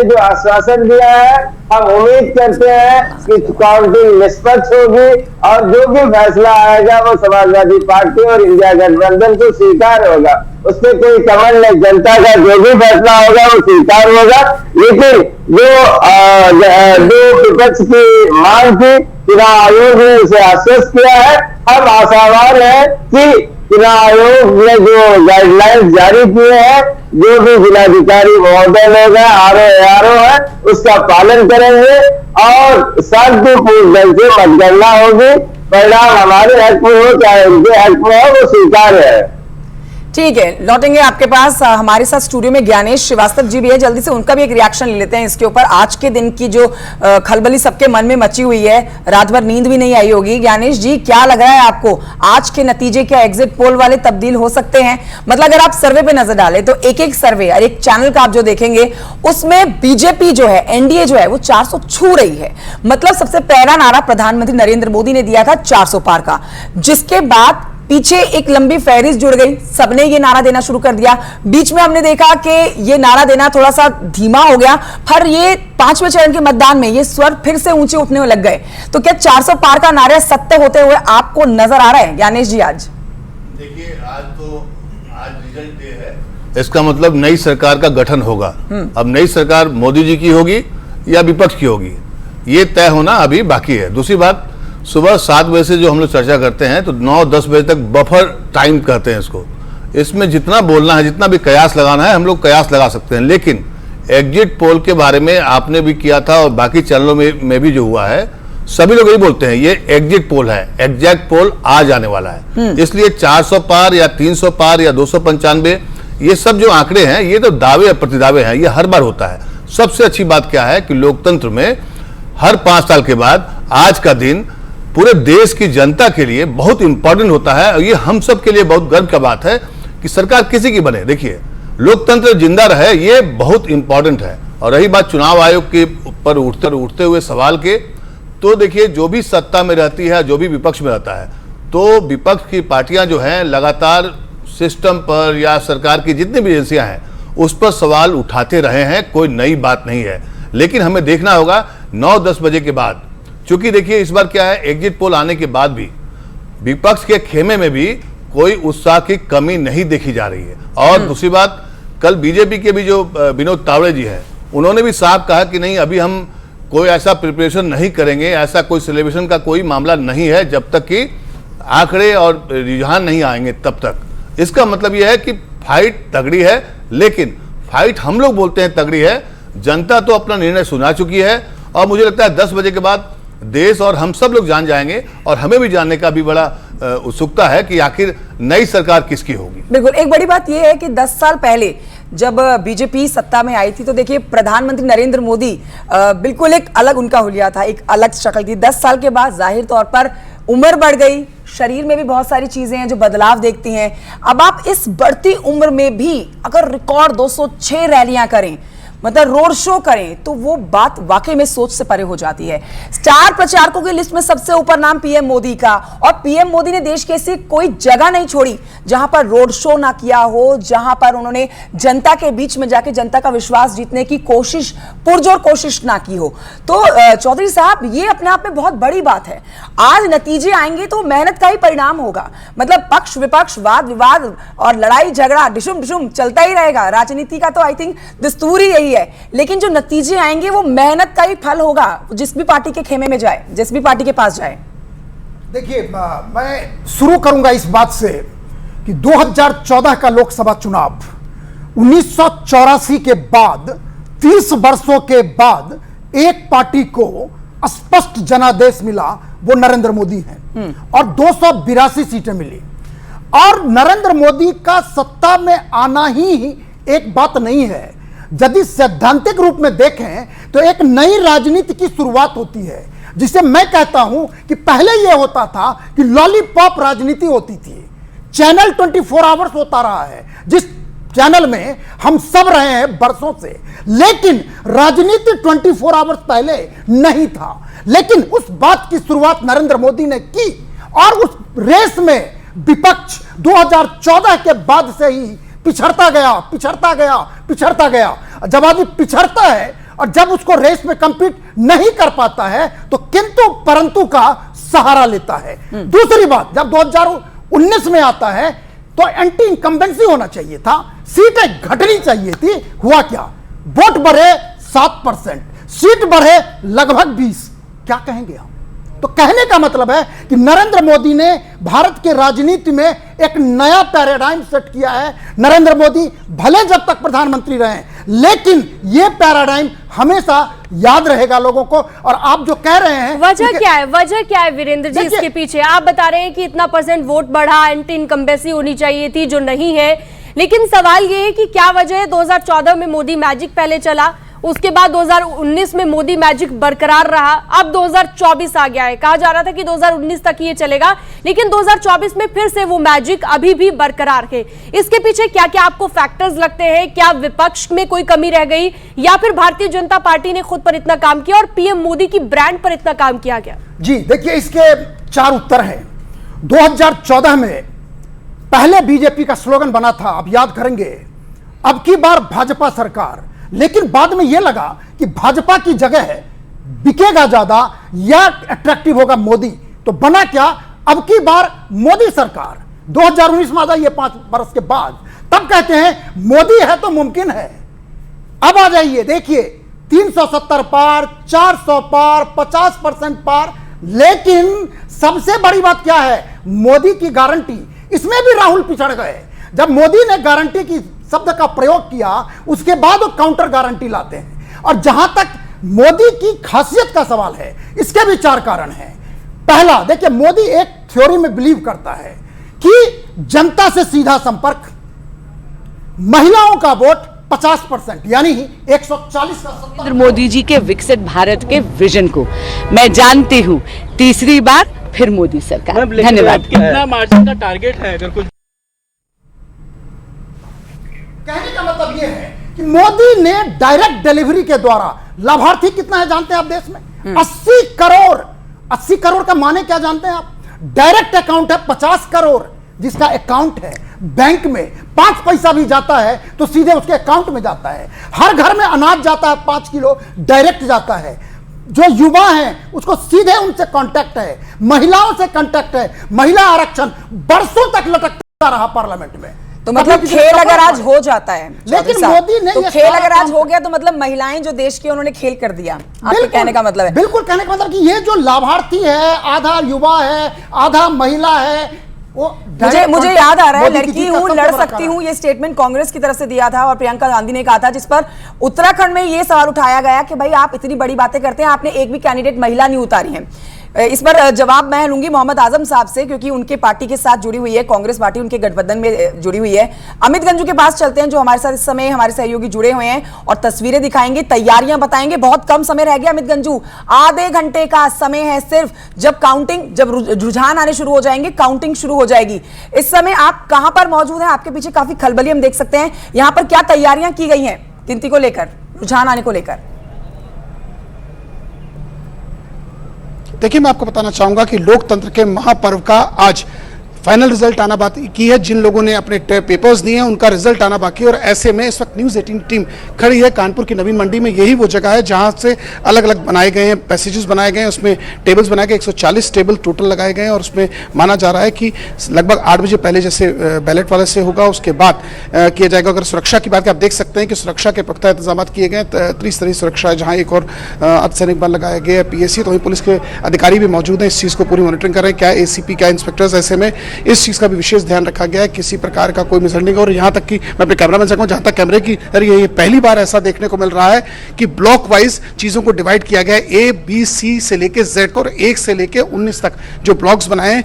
जो आश्वासन दिया है, हम उम्मीद करते हैं कि काउंटिंग निष्पक्ष होगी और जो भी फैसला आएगा वो समाजवादी पार्टी और इंडिया गठबंधन को स्वीकार होगा। उससे कोई कमल नहीं, जनता का जो भी फैसला होगा वो स्वीकार होगा। लेकिन जो विपक्ष की मांग थी, चुनाव आयोग ने उसे आश्वस्त किया है। हम आशावान है कि चुनाव आयोग ने जो गाइडलाइंस जारी किए हैं, जो भी जिलाधिकारी महोदय लोग हैं, आरओ है, उसका पालन करेंगे और शांतिपूर्ण ढंग से मतगणना होगी। परिणाम हमारे हक में हो चाहे उनके हक में हो, वो स्वीकार्य है। ठीक है, लौटेंगे आपके पास। हमारे साथ स्टूडियो में ज्ञानेश श्रीवास्तव जी भी है, जल्दी से उनका भी एक रिएक्शन ले लेते हैं इसके ऊपर। आज के दिन की जो खलबली सबके मन में मची हुई है, रात भर नींद भी नहीं आई होगी। ज्ञानेश जी, क्या लग रहा है आपको, आज के नतीजे क्या एग्जिट पोल वाले तब्दील हो सकते हैं? मतलब अगर आप सर्वे पे नजर डालें तो एक एक सर्वे और एक चैनल का आप जो देखेंगे उसमें बीजेपी जो है, एनडीए जो है, वो 400 छू रही है। मतलब सबसे पहला नारा प्रधानमंत्री नरेंद्र मोदी ने दिया था 400 पार का, जिसके बाद पीछे एक लंबी फहरिस्त जुड़ गई, सबने ये नारा देना शुरू कर दिया। बीच में हमने देखा कि ये नारा देना थोड़ा सा धीमा हो गया, पर ये 5वें चरण के मतदान में ये स्वर फिर से ऊंचे उठने लग गए। तो क्या 400 पार का नारा सत्य होते हुए आपको नजर आ रहा है ज्ञानेश जी? आज देखिए, आज रिजल्ट डे है, इसका मतलब नई सरकार का गठन होगा। अब नई सरकार मोदी जी की होगी या विपक्ष की होगी, ये तय होना अभी बाकी है। दूसरी बात, सुबह 7 बजे से जो हम लोग चर्चा करते हैं तो 9-10 बजे तक बफर टाइम कहते हैं इसको। इसमें जितना बोलना है, जितना भी कयास लगाना है, हम लोग कयास लगा सकते हैं। लेकिन एग्जिट पोल के बारे में आपने भी किया था और बाकी चैनलों में भी जो हुआ है, सभी लोग यही बोलते हैं ये एग्जिट पोल है, एग्जैक्ट पोल आ जाने वाला है। इसलिए 400 पार या 300 पार या 295, ये सब जो आंकड़े हैं, ये तो दावे या प्रतिदावे हैं, ये हर बार होता है। सबसे अच्छी बात क्या है कि लोकतंत्र में हर 5 साल के बाद आज का दिन पूरे देश की जनता के लिए बहुत इंपॉर्टेंट होता है और ये हम सब के लिए बहुत गर्व की बात है कि सरकार किसी की बने। देखिए, लोकतंत्र जिंदा रहे, ये बहुत इंपॉर्टेंट है। और रही बात चुनाव आयोग के ऊपर उठते हुए सवाल के, तो देखिए, जो भी सत्ता में रहती है, जो भी विपक्ष में रहता है, तो विपक्ष की पार्टियां जो हैं लगातार सिस्टम पर या सरकार की जितनी भी एजेंसियां हैं उस पर सवाल उठाते रहे हैं, कोई नई बात नहीं है। लेकिन हमें देखना होगा 9-10 बजे के बाद, क्योंकि देखिए इस बार क्या है, एग्जिट पोल आने के बाद भी विपक्ष के खेमे में भी कोई उत्साह की कमी नहीं देखी जा रही है। और दूसरी बात, कल बीजेपी के भी जो विनोद तावड़े जी हैं, उन्होंने भी साफ कहा कि नहीं, अभी हम कोई ऐसा प्रिपरेशन नहीं करेंगे, ऐसा कोई सेलिब्रेशन का कोई मामला नहीं है जब तक कि आंकड़े और रुझान नहीं आएंगे तब तक। इसका मतलब यह है कि फाइट तगड़ी है, लेकिन फाइट हम लोग बोलते हैं तगड़ी है, जनता तो अपना निर्णय सुना चुकी है। और मुझे लगता है 10 बजे के बाद देश और हम सब लोग जान जाएंगे और हमें भी जानने का भी बड़ा उत्सुकता है कि आखिर नई सरकार किसकी होगी। बिल्कुल, एक बड़ी बात यह है कि 10 साल पहले जब बीजेपी सत्ता में आई थी तो देखिए प्रधानमंत्री नरेंद्र मोदी बिल्कुल एक अलग उनका हुलिया था, एक अलग शक्ल थी। 10 साल के बाद जाहिर तौर पर उम्र बढ़ गई, शरीर में भी बहुत सारी चीजें हैं जो बदलाव देखती हैं। अब आप इस बढ़ती उम्र में भी अगर रिकॉर्ड 206 रैलियां करें, मतलब रोड शो करें, तो वो बात वाकई में सोच से परे हो जाती है। स्टार प्रचारकों की लिस्ट में सबसे ऊपर नाम पीएम मोदी का, और पीएम मोदी ने देश की ऐसी कोई जगह नहीं छोड़ी जहां पर रोड शो ना किया हो, जहां पर उन्होंने जनता के बीच में जाके जनता का विश्वास जीतने की कोशिश, पुरजोर कोशिश ना की हो। तो चौधरी साहब, ये अपने आप में बहुत बड़ी बात है। आज नतीजे आएंगे तो मेहनत का ही परिणाम होगा। मतलब पक्ष विपक्ष, वाद विवाद और लड़ाई झगड़ा डिशुम डिशुम चलता ही रहेगा। राजनीति का तो आई थिंक दस्तूर ही है, लेकिन जो नतीजे आएंगे वो मेहनत का ही फल होगा, जिस भी पार्टी के खेमे में जाए, जिस भी पार्टी के पास जाए। देखिए, मैं शुरू करूंगा इस बात से कि 2014 का लोकसभा चुनाव 1984 के बाद 30 वर्षों के बाद एक पार्टी को स्पष्ट जनादेश मिला, वो नरेंद्र मोदी हैं और 282 सीटें मिली। और नरेंद्र मोदी का सत्ता में आना ही एक बात नहीं है। यदि सैद्धांतिक रूप में देखें तो एक नई राजनीति की शुरुआत होती है, जिसे मैं कहता हूं कि पहले यह होता था कि लॉलीपॉप राजनीति होती थी। चैनल 24 आवर्स होता रहा है, जिस चैनल में हम सब रहे हैं बरसों से, लेकिन राजनीति 24 आवर्स पहले नहीं था। लेकिन उस बात की शुरुआत नरेंद्र मोदी ने की और उस रेस में विपक्ष 2014 के बाद से ही पिछड़ता गया। जब आदमी पिछड़ता है और जब उसको रेस में कंपीट नहीं कर पाता है तो किंतु परंतु का सहारा लेता है। दूसरी बात, जब 2019 में आता है तो एंटी इंकम्बेंसी होना चाहिए था, सीटें घटनी चाहिए थी। हुआ क्या? वोट बढ़े 7%, सीट बढ़े लगभग 20। क्या कहेंगे हम? तो कहने का मतलब है कि नरेंद्र मोदी ने भारत के राजनीति में एक नया पैराडाइम सेट किया है। नरेंद्र मोदी भले जब तक प्रधानमंत्री रहे, लेकिन यह पैराडाइम हमेशा याद रहेगा लोगों को। और आप जो कह रहे हैं, वजह क्या है वीरेंद्र जी इसके पीछे? आप बता रहे हैं कि इतना % वोट बढ़ा, एंटी इनकम्बेंसी होनी चाहिए थी जो नहीं है, लेकिन सवाल यह है कि क्या वजह है 2014 में मोदी मैजिक पहले चला, उसके बाद 2019 में मोदी मैजिक बरकरार रहा, अब 2024 आ गया है। कहा जा रहा था कि 2019 तक ये चलेगा, लेकिन 2024 में फिर से वो मैजिक अभी भी बरकरार है। इसके पीछे क्या क्या आपको फैक्टर्स लगते हैं? क्या विपक्ष में कोई कमी रह गई, या फिर भारतीय जनता पार्टी ने खुद पर इतना काम किया और पीएम मोदी की ब्रांड पर इतना काम किया गया? जी देखिए, इसके 4 उत्तर हैं। 2014 में पहले बीजेपी का स्लोगन बना था, आप याद करेंगे, अब की बार भाजपा सरकार। लेकिन बाद में यह लगा कि भाजपा की जगह है बिकेगा ज्यादा या अट्रैक्टिव होगा मोदी, तो बना क्या? अब की बार मोदी सरकार। 2019 में आ जाइए, 5 बरस के बाद, तब कहते हैं मोदी है तो मुमकिन है। अब आ जाइए, देखिए 370 पार, 400 पार, 50% पार। लेकिन सबसे बड़ी बात क्या है? मोदी की गारंटी। इसमें भी राहुल पिछड़ गए। जब मोदी ने गारंटी की शब्द का प्रयोग किया, उसके बाद वो काउंटर गारंटी लाते हैं। और जहां तक मोदी की खासियत का सवाल है, इसके भी 4 कारण हैं। पहला, देखिए, मोदी एक थ्योरी में बिलीव करता है कि जनता से सीधा संपर्क, महिलाओं का वोट 50%, यानी 140 का नरेंद्र मोदी जी के विकसित भारत के विजन को मैं जानती हूँ, तीसरी बार फिर मोदी सरकार। धन्यवाद। कितना मार्जिन का टारगेट है? अगर कुछ कहने का मतलब यह है कि मोदी ने डायरेक्ट डिलीवरी के द्वारा, लाभार्थी कितना है जानते हैं आप देश में? 80 करोड़। 80 करोड़ का माने क्या जानते हैं आप? डायरेक्ट अकाउंट है 50 करोड़, जिसका अकाउंट है बैंक में 5 पैसा भी जाता है तो सीधे उसके अकाउंट में जाता है। हर घर में अनाज जाता है 5 किलो, डायरेक्ट जाता है। जो युवा हैं उसको सीधे उनसे कांटेक्ट है, महिलाओं से कांटेक्ट है। महिला आरक्षण वर्षों तक लटकता रहा पार्लियामेंट में। तो मतलब खेल अगर आज हो जाता है, लेकिन मोदी ने तो खेल अगर आज हो गया तो मतलब महिलाएं जो देश की, उन्होंने खेल कर दिया। आपके कहने का मतलब है? बिल्कुल, कहने का मतलब कि ये जो लाभार्थी है, आधा युवा है, आधा महिला है। मुझे याद आ रहा है, लड़की हूं, लड़ सकती हूं, ये स्टेटमेंट कांग्रेस की तरफ से दिया था और प्रियंका गांधी ने कहा था, जिस पर उत्तराखंड में ये सवाल उठाया गया कि भाई आप इतनी बड़ी बातें करते हैं, आपने एक भी कैंडिडेट महिला नहीं उतारी है। इस पर जवाब मैं लूंगी मोहम्मद आजम साहब से, क्योंकि उनके पार्टी के साथ जुड़ी हुई है, कांग्रेस पार्टी उनके गठबंधन में जुड़ी हुई है। अमित गंजू के पास चलते हैं, जो हमारे साथ इस समय हमारे सहयोगी जुड़े हुए हैं और तस्वीरें दिखाएंगे, तैयारियां बताएंगे। बहुत कम समय रह गया अमित गंजू, आधे घंटे का समय है सिर्फ। जब काउंटिंग, जब रुझान आने शुरू हो जाएंगे, काउंटिंग शुरू हो जाएगी। इस समय आप कहां पर मौजूद हैं? आपके पीछे काफी खलबली हम देख सकते हैं। यहां पर क्या तैयारियां की गई हैं गिनती को लेकर, रुझान आने को लेकर? देखिए, मैं आपको बताना चाहूंगा कि लोकतंत्र के महापर्व का आज फाइनल रिजल्ट आना बाकी है। जिन लोगों ने अपने पेपर्स दिए हैं उनका रिजल्ट आना बाकी है। और ऐसे में इस वक्त न्यूज़ 18 टीम खड़ी है कानपुर की नवीन मंडी में। यही वो जगह है जहां से अलग अलग बनाए गए हैं, पैसेजेस बनाए गए हैं, उसमें टेबल्स बनाए गए, 140 टेबल टोटल लगाए गए हैं। और उसमें माना जा रहा है कि लगभग 8 बजे पहले जैसे बैलेट वाले से होगा, उसके बाद किया जाएगा। अगर सुरक्षा की बात आप देख सकते हैं कि सुरक्षा के पुख्ता इंतजाम किए गए, त्रिस्तरीय सुरक्षा है, जहाँ एक और अर्धसैनिक बल लगाया गया है, PSC, तो वहीं पुलिस के अधिकारी भी मौजूद हैं, इस चीज़ को पूरी मॉनिटरिंग कर रहे हैं, क्या ACP, क्या इंस्पेक्टर्स। ऐसे में इस चीज़ का भी विशेष ध्यान रखा गया है, किसी प्रकार का कोई मिसअंडरस्टैंडिंग। और यहाँ तक कि मैं अपने कैमरामैन से कहूँ, जहाँ तक कैमरे की ये पहली बार ऐसा देखने को मिल रहा है कि ब्लॉक वाइज चीज़ों को डिवाइड किया गया है, A, B, C से लेके Z और 1 से लेके 19 तक जो ब्लॉक्स बनाए हैं।